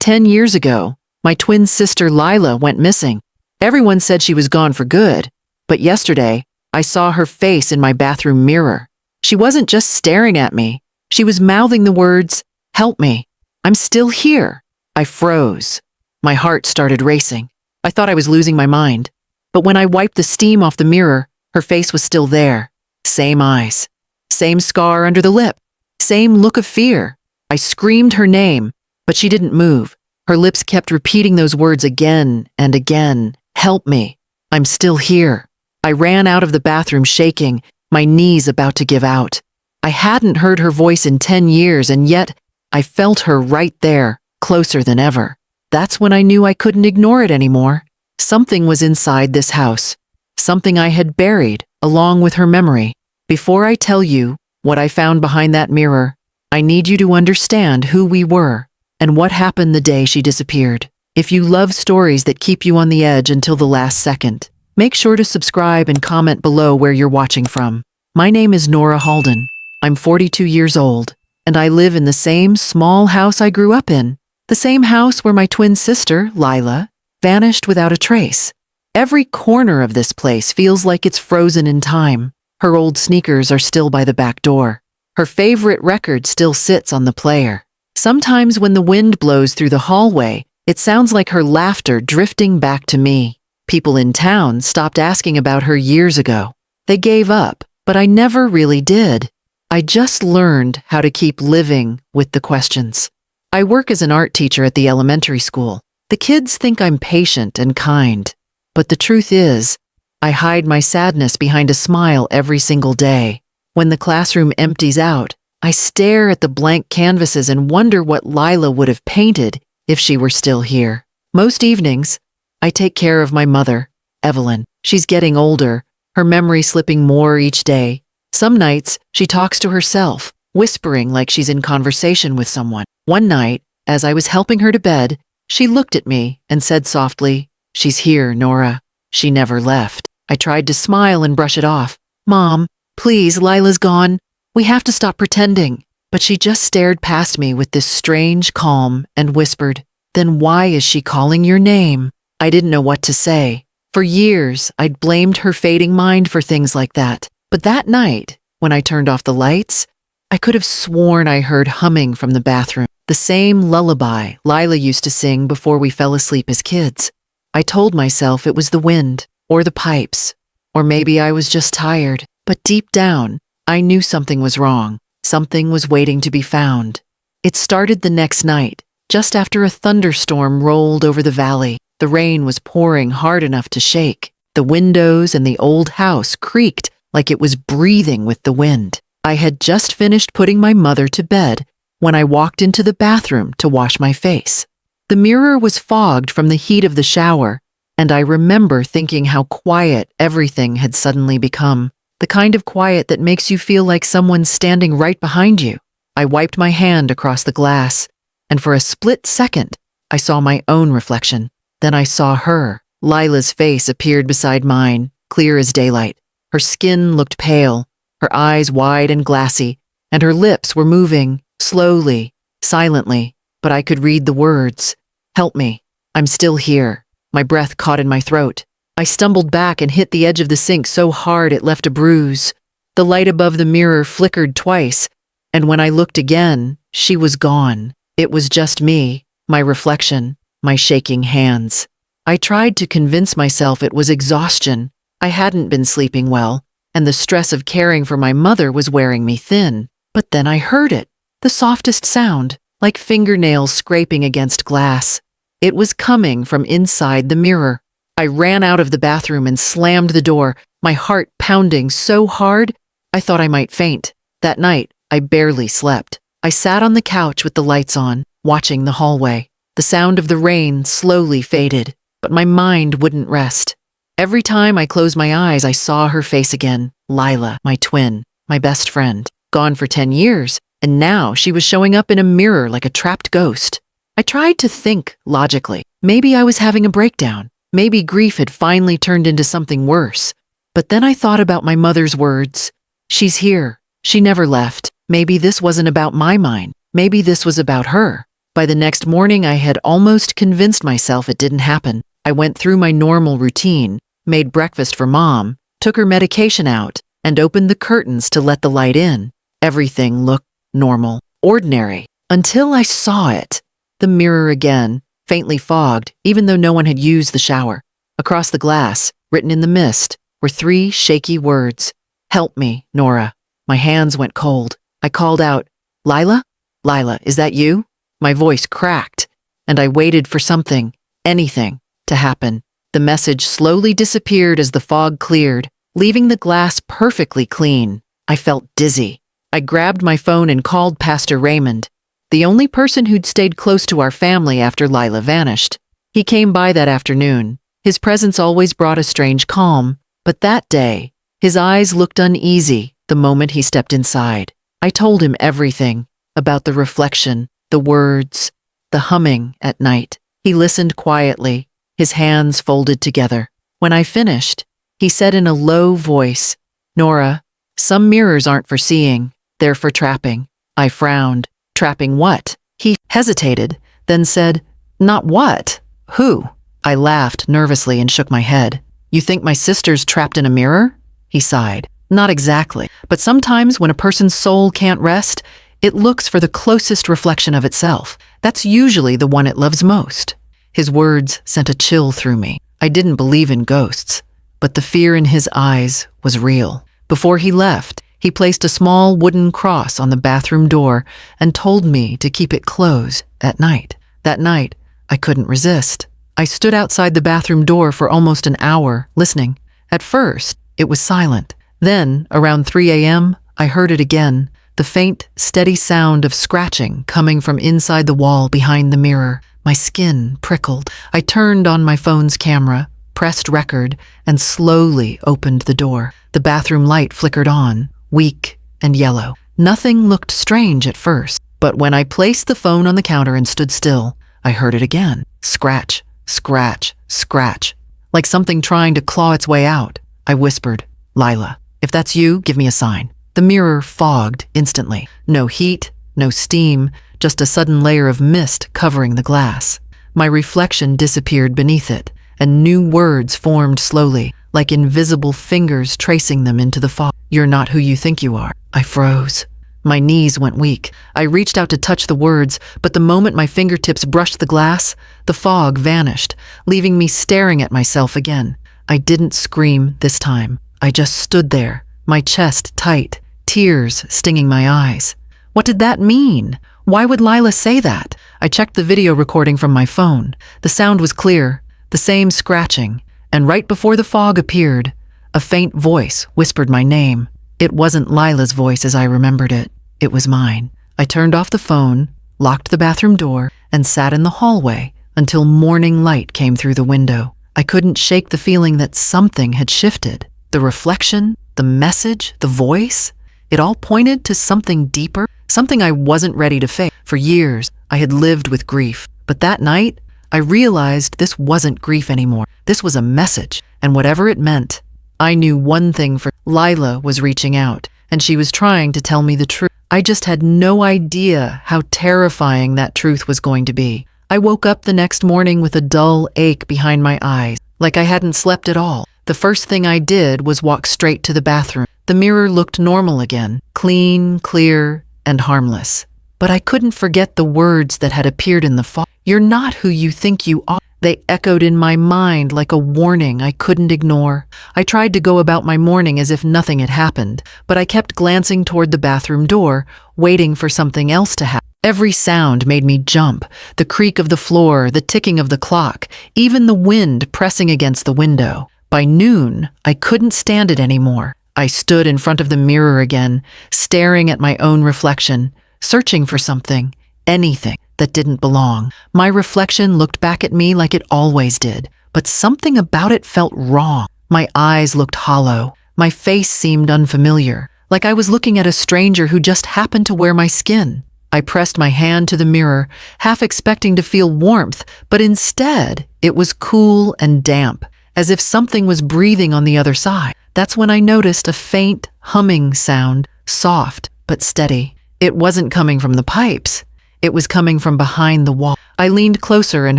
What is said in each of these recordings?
10 years ago, my twin sister Lila went missing. Everyone said she was gone for good, but yesterday, I saw her face in my bathroom mirror. She wasn't just staring at me. She was mouthing the words, "Help me. I'm still here." I froze. My heart started racing. I thought I was losing my mind. But when I wiped the steam off the mirror, her face was still there. Same eyes. Same scar under the lip. Same look of fear. I screamed her name, but she didn't move. Her lips kept repeating those words again and again. "Help me. I'm still here." I ran out of the bathroom shaking, my knees about to give out. I hadn't heard her voice in 10 years, and yet I felt her right there, closer than ever. That's when I knew I couldn't ignore it anymore. Something was inside this house. Something I had buried, along with her memory. Before I tell you what I found behind that mirror, I need you to understand who we were and what happened the day she disappeared. If you love stories that keep you on the edge until the last second, make sure to subscribe and comment below where you're watching from. My name is Nora Halden. I'm 42 years old, and I live in the same small house I grew up in, the same house where my twin sister, Lila, vanished without a trace. Every corner of this place feels like it's frozen in time. Her old sneakers are still by the back door. Her favorite record still sits on the player. Sometimes when the wind blows through the hallway, it sounds like her laughter drifting back to me. People in town stopped asking about her years ago. They gave up, but I never really did. I just learned how to keep living with the questions. I work as an art teacher at the elementary school. The kids think I'm patient and kind, but the truth is, I hide my sadness behind a smile every single day. When the classroom empties out, I stare at the blank canvases and wonder what Lila would have painted if she were still here. Most evenings, I take care of my mother, Evelyn. She's getting older, her memory slipping more each day. Some nights, she talks to herself, whispering like she's in conversation with someone. One night, as I was helping her to bed, she looked at me and said softly, "She's here, Nora. She never left." I tried to smile and brush it off. "Mom, please, Lila's gone. We have to stop pretending." But she just stared past me with this strange calm and whispered, "Then why is she calling your name?" I didn't know what to say. For years, I'd blamed her fading mind for things like that. But that night, when I turned off the lights, I could have sworn I heard humming from the bathroom, the same lullaby Lila used to sing before we fell asleep as kids. I told myself it was the wind, or the pipes, or maybe I was just tired. But deep down, I knew something was wrong. Something was waiting to be found. It started the next night, just after a thunderstorm rolled over the valley. The rain was pouring hard enough to shake. The windows in the old house creaked like it was breathing with the wind. I had just finished putting my mother to bed when I walked into the bathroom to wash my face. The mirror was fogged from the heat of the shower, and I remember thinking how quiet everything had suddenly become. The kind of quiet that makes you feel like someone's standing right behind you. I wiped my hand across the glass, and for a split second, I saw my own reflection. Then I saw her. Lila's face appeared beside mine, clear as daylight. Her skin looked pale, her eyes wide and glassy, and her lips were moving, slowly, silently, but I could read the words. "Help me. I'm still here." My breath caught in my throat. I stumbled back and hit the edge of the sink so hard it left a bruise. The light above the mirror flickered twice, and when I looked again, she was gone. It was just me, my reflection, my shaking hands. I tried to convince myself it was exhaustion. I hadn't been sleeping well, and the stress of caring for my mother was wearing me thin. But then I heard it, the softest sound, like fingernails scraping against glass. It was coming from inside the mirror. I ran out of the bathroom and slammed the door, my heart pounding so hard I thought I might faint. That night, I barely slept. I sat on the couch with the lights on, watching the hallway. The sound of the rain slowly faded, but my mind wouldn't rest. Every time I closed my eyes, I saw her face again. Lila, my twin, my best friend, gone for 10 years, and now she was showing up in a mirror like a trapped ghost. I tried to think logically. Maybe I was having a breakdown. Maybe grief had finally turned into something worse. But then I thought about my mother's words. "She's here. She never left." Maybe this wasn't about my mind. Maybe this was about her. By the next morning, I had almost convinced myself it didn't happen. I went through my normal routine, made breakfast for Mom, took her medication out, and opened the curtains to let the light in. Everything looked normal, ordinary, until I saw it. The mirror again, faintly fogged, even though no one had used the shower. Across the glass, written in the mist, were 3 shaky words. "Help me, Nora." My hands went cold. I called out, "Lila? Lila, is that you?" My voice cracked, and I waited for something, anything, to happen. The message slowly disappeared as the fog cleared, leaving the glass perfectly clean. I felt dizzy. I grabbed my phone and called Pastor Raymond, the only person who'd stayed close to our family after Lila vanished. He came by that afternoon. His presence always brought a strange calm, but that day, his eyes looked uneasy the moment he stepped inside. I told him everything about the reflection, the words, the humming at night. He listened quietly, his hands folded together. When I finished, he said in a low voice, "Nora, some mirrors aren't for seeing, they're for trapping." I frowned. "Trapping what?" He hesitated, then said, "Not what? Who?" I laughed nervously and shook my head. "You think my sister's trapped in a mirror?" He sighed. "Not exactly, but sometimes when a person's soul can't rest, it looks for the closest reflection of itself. That's usually the one it loves most." His words sent a chill through me. I didn't believe in ghosts, but the fear in his eyes was real. Before he left, he placed a small wooden cross on the bathroom door and told me to keep it closed at night. That night, I couldn't resist. I stood outside the bathroom door for almost an hour, listening. At first, it was silent. Then, around 3 a.m., I heard it again, the faint, steady sound of scratching coming from inside the wall behind the mirror. My skin prickled. I turned on my phone's camera, pressed record, and slowly opened the door. The bathroom light flickered on, weak and yellow. Nothing looked strange at first, but when I placed the phone on the counter and stood still, I heard it again. Scratch, scratch, scratch, like something trying to claw its way out. I whispered, "Lila, if that's you, give me a sign." The mirror fogged instantly. No heat, no steam, just a sudden layer of mist covering the glass. My reflection disappeared beneath it, and new words formed slowly, like invisible fingers tracing them into the fog. "You're not who you think you are." I froze. My knees went weak. I reached out to touch the words, but the moment my fingertips brushed the glass, the fog vanished, leaving me staring at myself again. I didn't scream this time. I just stood there, my chest tight, tears stinging my eyes. What did that mean? Why would Lila say that? I checked the video recording from my phone. The sound was clear, the same scratching, and right before the fog appeared, a faint voice whispered my name. It wasn't Lila's voice as I remembered it. It was mine. I turned off the phone, locked the bathroom door, and sat in the hallway until morning light came through the window. I couldn't shake the feeling that something had shifted. The reflection, the message, the voice, it all pointed to something deeper, something I wasn't ready to face. For years, I had lived with grief, but that night, I realized this wasn't grief anymore. This was a message, and whatever it meant, I knew one thing for Lila was reaching out, and she was trying to tell me the truth. I just had no idea how terrifying that truth was going to be. I woke up the next morning with a dull ache behind my eyes, like I hadn't slept at all. The first thing I did was walk straight to the bathroom. The mirror looked normal again, clean, clear, and harmless. But I couldn't forget the words that had appeared in the fog. "You're not who you think you are." They echoed in my mind like a warning I couldn't ignore. I tried to go about my morning as if nothing had happened, but I kept glancing toward the bathroom door, waiting for something else to happen. Every sound made me jump, the creak of the floor, the ticking of the clock, even the wind pressing against the window. By noon, I couldn't stand it anymore. I stood in front of the mirror again, staring at my own reflection, searching for something, anything that didn't belong. My reflection looked back at me like it always did, but something about it felt wrong. My eyes looked hollow. My face seemed unfamiliar, like I was looking at a stranger who just happened to wear my skin. I pressed my hand to the mirror, half expecting to feel warmth, but instead, it was cool and damp, as if something was breathing on the other side. That's when I noticed a faint humming sound, soft but steady. It wasn't coming from the pipes. It was coming from behind the wall. I leaned closer and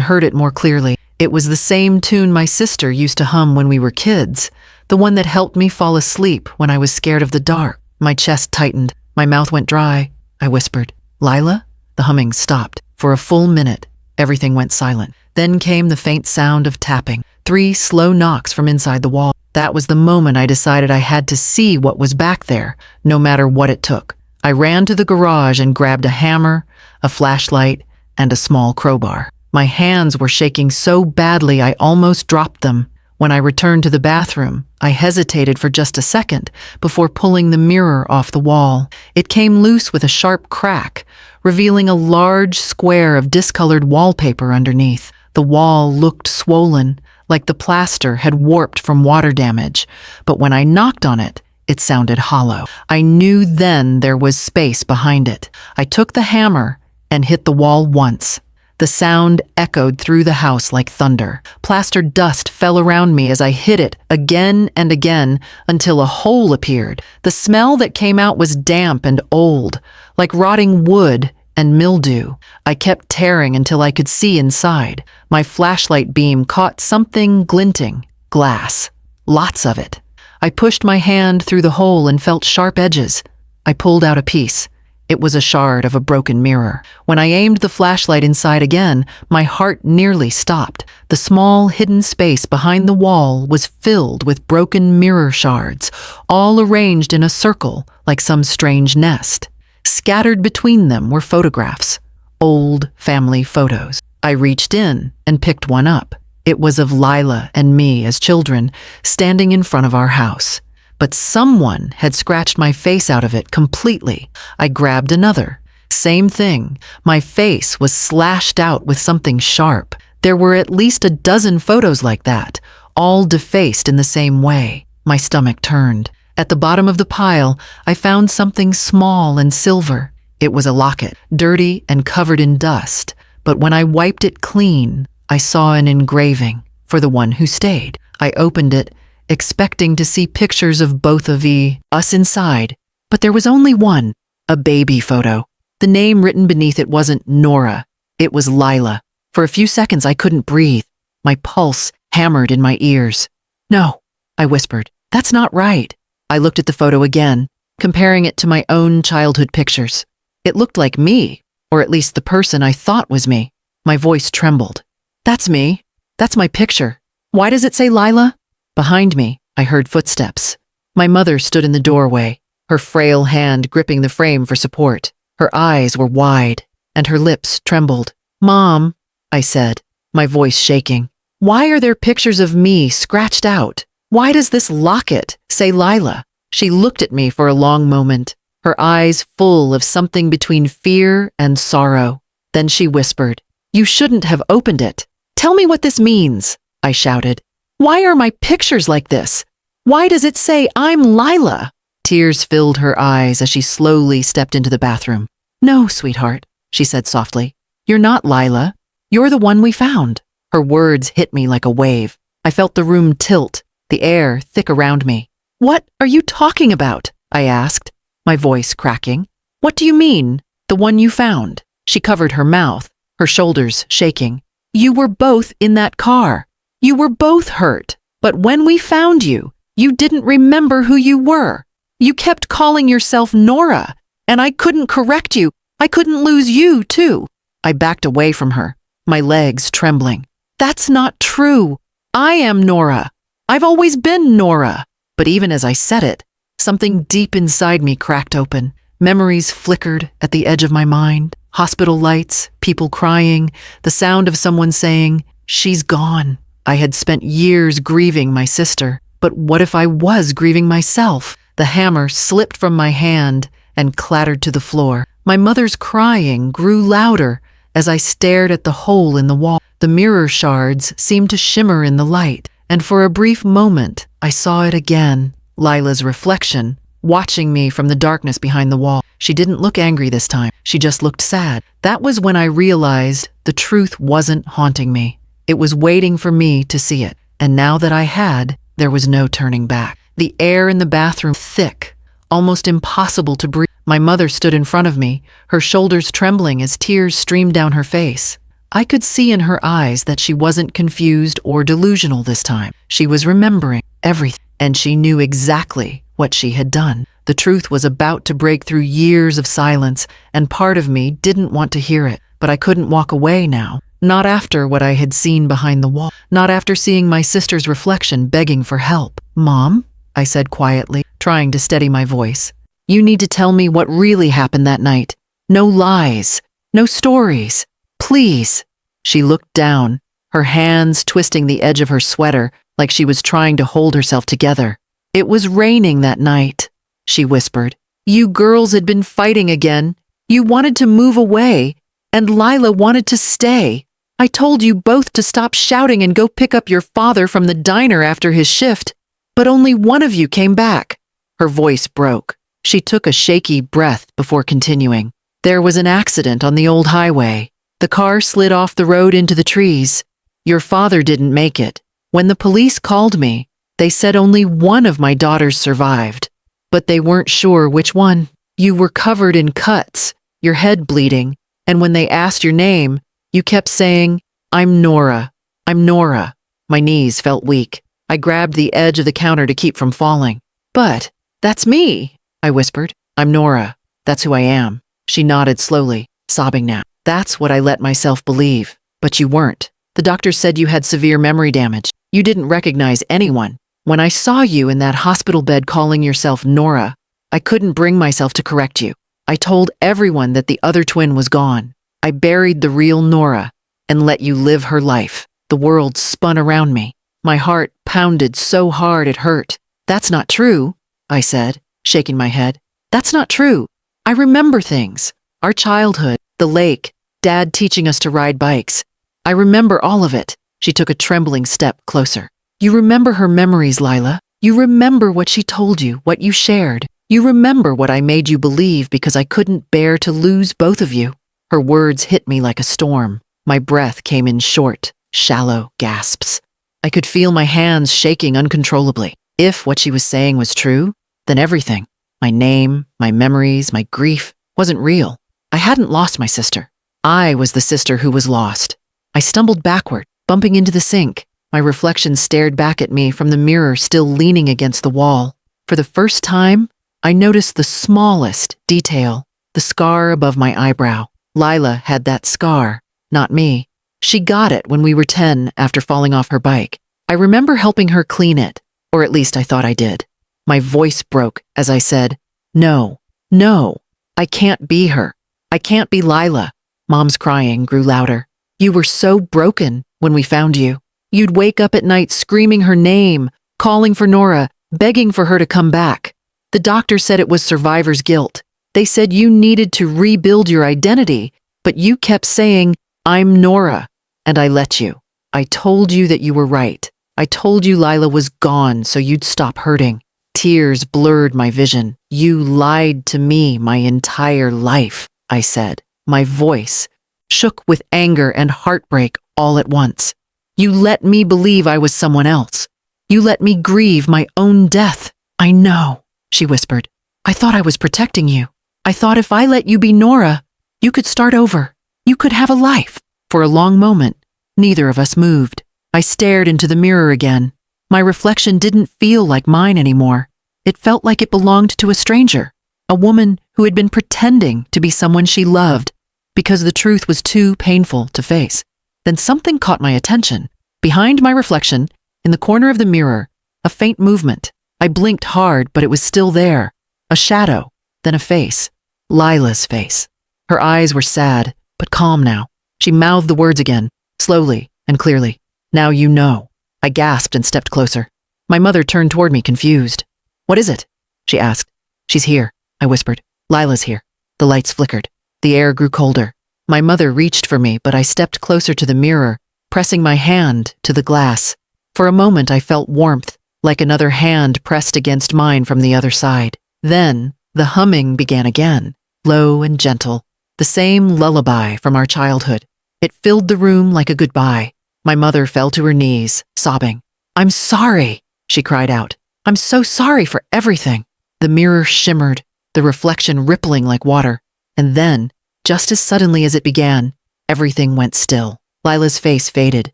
heard it more clearly. It was the same tune my sister used to hum when we were kids, the one that helped me fall asleep when I was scared of the dark. My chest tightened. My mouth went dry. I whispered, "Lila?" The humming stopped. For a full minute, everything went silent. Then came the faint sound of tapping. 3 slow knocks from inside the wall. That was the moment I decided I had to see what was back there, no matter what it took. I ran to the garage and grabbed a hammer, a flashlight, and a small crowbar. My hands were shaking so badly I almost dropped them. When I returned to the bathroom, I hesitated for just a second before pulling the mirror off the wall. It came loose with a sharp crack, revealing a large square of discolored wallpaper underneath. The wall looked swollen, like the plaster had warped from water damage, but when I knocked on it, it sounded hollow. I knew then there was space behind it. I took the hammer and hit the wall once. The sound echoed through the house like thunder. Plaster dust fell around me as I hit it again and again until a hole appeared. The smell that came out was damp and old, like rotting wood and mildew. I kept tearing until I could see inside. My flashlight beam caught something glinting. Glass. Lots of it. I pushed my hand through the hole and felt sharp edges. I pulled out a piece. It was a shard of a broken mirror. When I aimed the flashlight inside again, my heart nearly stopped. The small, hidden space behind the wall was filled with broken mirror shards, all arranged in a circle like some strange nest. Scattered between them were photographs, old family photos. I reached in and picked one up. It was of Lila and me as children, standing in front of our house. But someone had scratched my face out of it completely. I grabbed another. Same thing. My face was slashed out with something sharp. There were at least a dozen photos like that, all defaced in the same way. My stomach turned. At the bottom of the pile, I found something small and silver. It was a locket, dirty and covered in dust. But when I wiped it clean, I saw an engraving for the one who stayed. I opened it, expecting to see pictures of both of us inside, but there was only one, a baby photo. The name written beneath it wasn't Nora, it was Lila. For a few seconds I couldn't breathe. My pulse hammered in my ears. "No," I whispered, "that's not right." I looked at the photo again, comparing it to my own childhood pictures. It looked like me, or at least the person I thought was me. My voice trembled. "That's me. That's my picture. Why does it say Lila?" Behind me, I heard footsteps. My mother stood in the doorway, her frail hand gripping the frame for support. Her eyes were wide, and her lips trembled. "Mom," I said, my voice shaking, "why are there pictures of me scratched out? Why does this locket say Lila?" She looked at me for a long moment, her eyes full of something between fear and sorrow. Then she whispered, "You shouldn't have opened it. Tell me what this means," I shouted. "Why are my pictures like this? Why does it say I'm Lila?" Tears filled her eyes as she slowly stepped into the bathroom. "No, sweetheart," she said softly. "You're not Lila. You're the one we found." Her words hit me like a wave. I felt the room tilt, the air thick around me. "What are you talking about?" I asked, my voice cracking. "What do you mean, the one you found?" She covered her mouth, her shoulders shaking. "You were both in that car. You were both hurt, but when we found you, you didn't remember who you were. You kept calling yourself Nora, and I couldn't correct you. I couldn't lose you, too." I backed away from her, my legs trembling. "That's not true. I am Nora. I've always been Nora." But even as I said it, something deep inside me cracked open. Memories flickered at the edge of my mind. Hospital lights, people crying, the sound of someone saying, "She's gone." I had spent years grieving my sister, but what if I was grieving myself? The hammer slipped from my hand and clattered to the floor. My mother's crying grew louder as I stared at the hole in the wall. The mirror shards seemed to shimmer in the light, and for a brief moment I saw it again, Lila's reflection, watching me from the darkness behind the wall. She didn't look angry this time, she just looked sad. That was when I realized the truth wasn't haunting me. It was waiting for me to see it, and now that I had, there was no turning back. The air in the bathroom thick, almost impossible to breathe. My mother stood in front of me, her shoulders trembling as tears streamed down her face. I could see in her eyes that she wasn't confused or delusional this time. She was remembering everything, and she knew exactly what she had done. The truth was about to break through years of silence, and part of me didn't want to hear it. But I couldn't walk away now. Not after what I had seen behind the wall. Not after seeing my sister's reflection begging for help. "Mom," I said quietly, trying to steady my voice. "You need to tell me what really happened that night. No lies. No stories. Please." She looked down, her hands twisting the edge of her sweater like she was trying to hold herself together. "It was raining that night," she whispered. "You girls had been fighting again. You wanted to move away, and Lila wanted to stay. I told you both to stop shouting and go pick up your father from the diner after his shift, but only one of you came back." Her voice broke. She took a shaky breath before continuing. "There was an accident on the old highway. The car slid off the road into the trees. Your father didn't make it. When the police called me, they said only one of my daughters survived, but they weren't sure which one. You were covered in cuts, your head bleeding, and when they asked your name, you kept saying, 'I'm Nora. I'm Nora.'" My knees felt weak. I grabbed the edge of the counter to keep from falling. "But that's me," I whispered. "I'm Nora. That's who I am." She nodded slowly, sobbing now. "That's what I let myself believe. But you weren't. The doctor said you had severe memory damage. You didn't recognize anyone. When I saw you in that hospital bed calling yourself Nora, I couldn't bring myself to correct you. I told everyone that the other twin was gone. I buried the real Nora and let you live her life." The world spun around me. My heart pounded so hard it hurt. "That's not true," I said, shaking my head. "That's not true. I remember things. Our childhood, the lake, Dad teaching us to ride bikes. I remember all of it." She took a trembling step closer. "You remember her memories, Lila. You remember what she told you, what you shared. You remember what I made you believe because I couldn't bear to lose both of you." Her words hit me like a storm. My breath came in short, shallow gasps. I could feel my hands shaking uncontrollably. If what she was saying was true, then everything, my name, my memories, my grief, wasn't real. I hadn't lost my sister. I was the sister who was lost. I stumbled backward, bumping into the sink. My reflection stared back at me from the mirror still leaning against the wall. For the first time, I noticed the smallest detail, the scar above my eyebrow. Lila had that scar, not me. She got it when we were 10 after falling off her bike. I remember helping her clean it, or at least I thought I did. My voice broke as I said, "No, no, I can't be her. I can't be Lila." Mom's crying grew louder. "You were so broken when we found you. You'd wake up at night screaming her name, calling for Nora, begging for her to come back. The doctor said it was survivor's guilt. They said you needed to rebuild your identity, but you kept saying, 'I'm Nora,' and I let you. I told you that you were right. I told you Lila was gone so you'd stop hurting." Tears blurred my vision. "You lied to me my entire life," I said. My voice shook with anger and heartbreak all at once. "You let me believe I was someone else. You let me grieve my own death." "I know," she whispered. "I thought I was protecting you. I thought if I let you be Nora, you could start over. You could have a life." For a long moment, neither of us moved. I stared into the mirror again. My reflection didn't feel like mine anymore. It felt like it belonged to a stranger, a woman who had been pretending to be someone she loved because the truth was too painful to face. Then something caught my attention. Behind my reflection, in the corner of the mirror, a faint movement. I blinked hard, but it was still there. A shadow, then a face. Lila's face. Her eyes were sad, but calm now. She mouthed the words again, slowly and clearly. "Now you know." I gasped and stepped closer. My mother turned toward me, confused. "What is it?" she asked. "She's here," I whispered. "Lila's here." The lights flickered. The air grew colder. My mother reached for me, but I stepped closer to the mirror, pressing my hand to the glass. For a moment I felt warmth, like another hand pressed against mine from the other side. Then the humming began again, low and gentle, the same lullaby from our childhood. It filled the room like a goodbye. My mother fell to her knees, sobbing. "I'm sorry," she cried out. "I'm so sorry for everything." The mirror shimmered, the reflection rippling like water. And then, just as suddenly as it began, everything went still. Lila's face faded,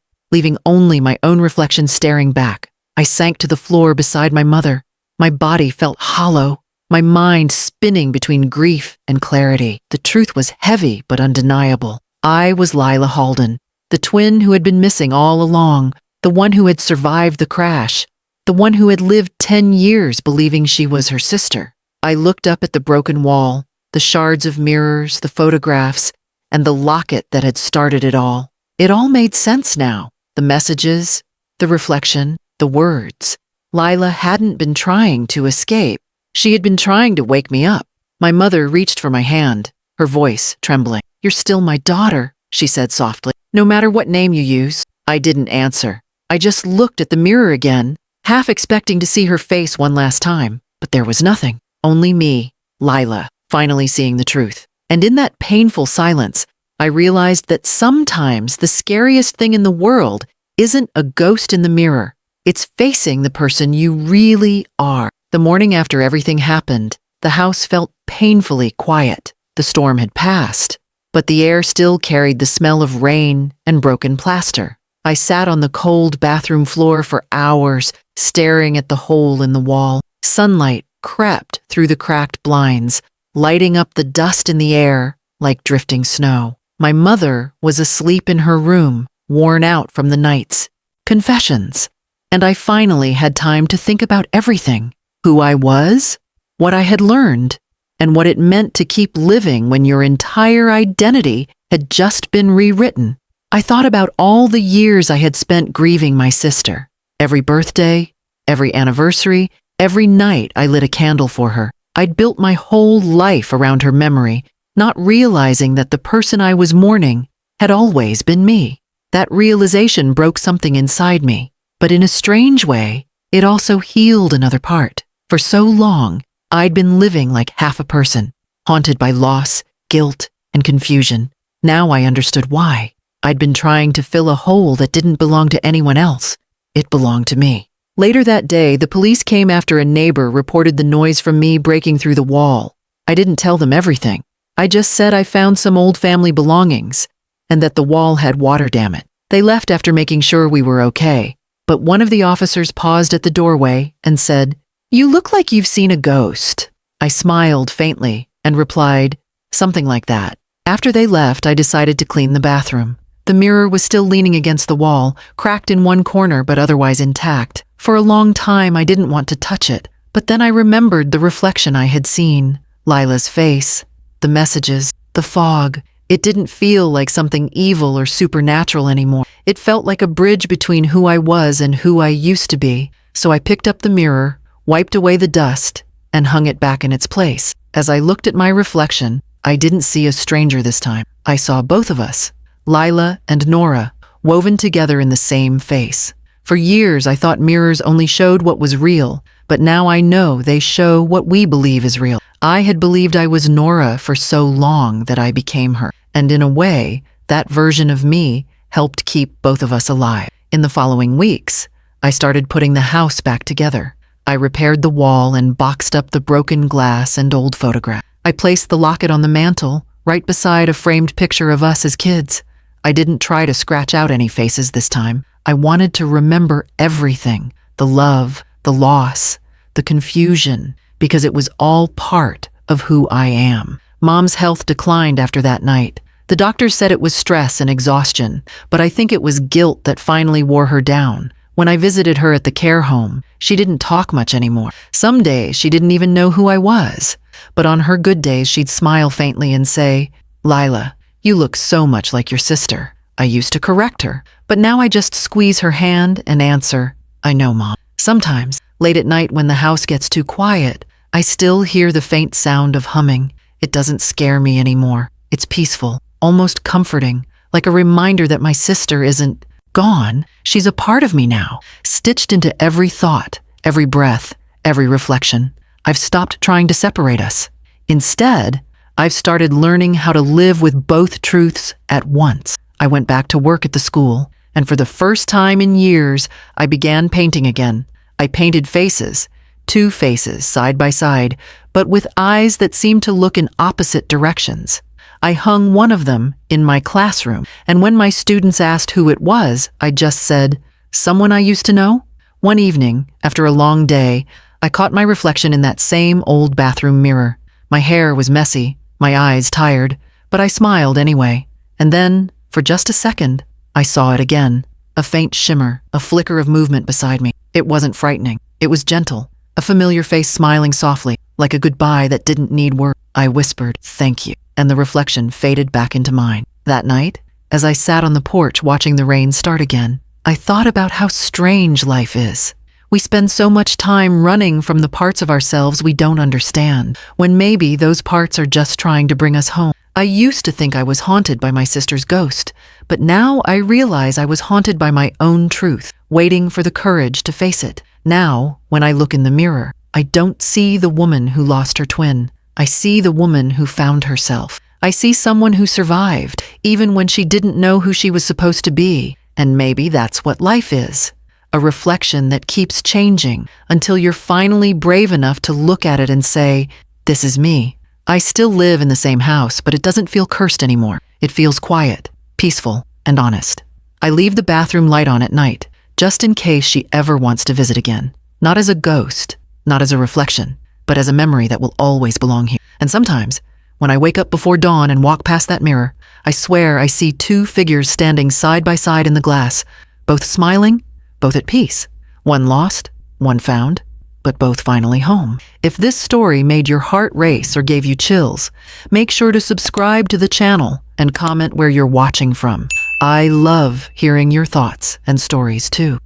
leaving only my own reflection staring back. I sank to the floor beside my mother. My body felt hollow, my mind spinning between grief and clarity. The truth was heavy but undeniable. I was Lila Halden, the twin who had been missing all along, the one who had survived the crash, the one who had lived 10 years believing she was her sister. I looked up at the broken wall, the shards of mirrors, the photographs, and the locket that had started it all. It all made sense now. The messages, the reflection, the words. Lila hadn't been trying to escape. She had been trying to wake me up. My mother reached for my hand, her voice trembling. "You're still my daughter," she said softly. "No matter what name you use." I didn't answer. I just looked at the mirror again, half expecting to see her face one last time. But there was nothing. Only me, Lila, finally seeing the truth. And in that painful silence, I realized that sometimes the scariest thing in the world isn't a ghost in the mirror. It's facing the person you really are. The morning after everything happened, the house felt painfully quiet. The storm had passed, but the air still carried the smell of rain and broken plaster. I sat on the cold bathroom floor for hours, staring at the hole in the wall. Sunlight crept through the cracked blinds, lighting up the dust in the air like drifting snow. My mother was asleep in her room, worn out from the nights. Confessions. And I finally had time to think about everything. Who I was, what I had learned, and what it meant to keep living when your entire identity had just been rewritten. I thought about all the years I had spent grieving my sister. Every birthday, every anniversary, every night I lit a candle for her. I'd built my whole life around her memory, not realizing that the person I was mourning had always been me. That realization broke something inside me, but in a strange way, it also healed another part. For so long, I'd been living like half a person, haunted by loss, guilt, and confusion. Now I understood why. I'd been trying to fill a hole that didn't belong to anyone else. It belonged to me. Later that day, the police came after a neighbor reported the noise from me breaking through the wall. I didn't tell them everything. I just said I found some old family belongings and that the wall had water damage. They left after making sure we were okay, but one of the officers paused at the doorway and said, "You look like you've seen a ghost." I smiled faintly and replied, "Something like that." After they left, I decided to clean the bathroom. The mirror was still leaning against the wall, cracked in one corner but otherwise intact. For a long time, I didn't want to touch it, but then I remembered the reflection I had seen. Lila's face, the messages, the fog. It didn't feel like something evil or supernatural anymore. It felt like a bridge between who I was and who I used to be. So I picked up the mirror, wiped away the dust, and hung it back in its place. As I looked at my reflection, I didn't see a stranger this time. I saw both of us, Lila and Nora, woven together in the same face. For years, I thought mirrors only showed what was real, but now I know they show what we believe is real. I had believed I was Nora for so long that I became her, and in a way, that version of me helped keep both of us alive. In the following weeks, I started putting the house back together. I repaired the wall and boxed up the broken glass and old photographs. I placed the locket on the mantle, right beside a framed picture of us as kids. I didn't try to scratch out any faces this time. I wanted to remember everything, the love, the loss, the confusion, because it was all part of who I am. Mom's health declined after that night. The doctors said it was stress and exhaustion, but I think it was guilt that finally wore her down. When I visited her at the care home, she didn't talk much anymore. Some days she didn't even know who I was, but on her good days she'd smile faintly and say, "Lila, you look so much like your sister." I used to correct her, but now I just squeeze her hand and answer, "I know, Mom." Sometimes, late at night when the house gets too quiet, I still hear the faint sound of humming. It doesn't scare me anymore. It's peaceful, almost comforting, like a reminder that my sister isn't gone. She's a part of me now, stitched into every thought, every breath, every reflection. I've stopped trying to separate us. Instead, I've started learning how to live with both truths at once. I went back to work at the school, and for the first time in years, I began painting again. I painted faces, two faces side by side, but with eyes that seemed to look in opposite directions. I hung one of them in my classroom, and when my students asked who it was, I just said, "Someone I used to know?" One evening, after a long day, I caught my reflection in that same old bathroom mirror. My hair was messy, my eyes tired, but I smiled anyway. And then, for just a second, I saw it again. A faint shimmer, a flicker of movement beside me. It wasn't frightening. It was gentle. A familiar face smiling softly, like a goodbye that didn't need words. I whispered, "Thank you," and the reflection faded back into mine. That night, as I sat on the porch watching the rain start again, I thought about how strange life is. We spend so much time running from the parts of ourselves we don't understand, when maybe those parts are just trying to bring us home. I used to think I was haunted by my sister's ghost, but now I realize I was haunted by my own truth, waiting for the courage to face it. Now, when I look in the mirror, I don't see the woman who lost her twin. I see the woman who found herself. I see someone who survived, even when she didn't know who she was supposed to be. And maybe that's what life is. A reflection that keeps changing until you're finally brave enough to look at it and say, "This is me." I still live in the same house, but it doesn't feel cursed anymore. It feels quiet, peaceful, and honest. I leave the bathroom light on at night, just in case she ever wants to visit again. Not as a ghost, not as a reflection, but as a memory that will always belong here. And sometimes, when I wake up before dawn and walk past that mirror, I swear I see two figures standing side by side in the glass, both smiling, both at peace. One lost, one found, but both finally home. If this story made your heart race or gave you chills, make sure to subscribe to the channel and comment where you're watching from. I love hearing your thoughts and stories too.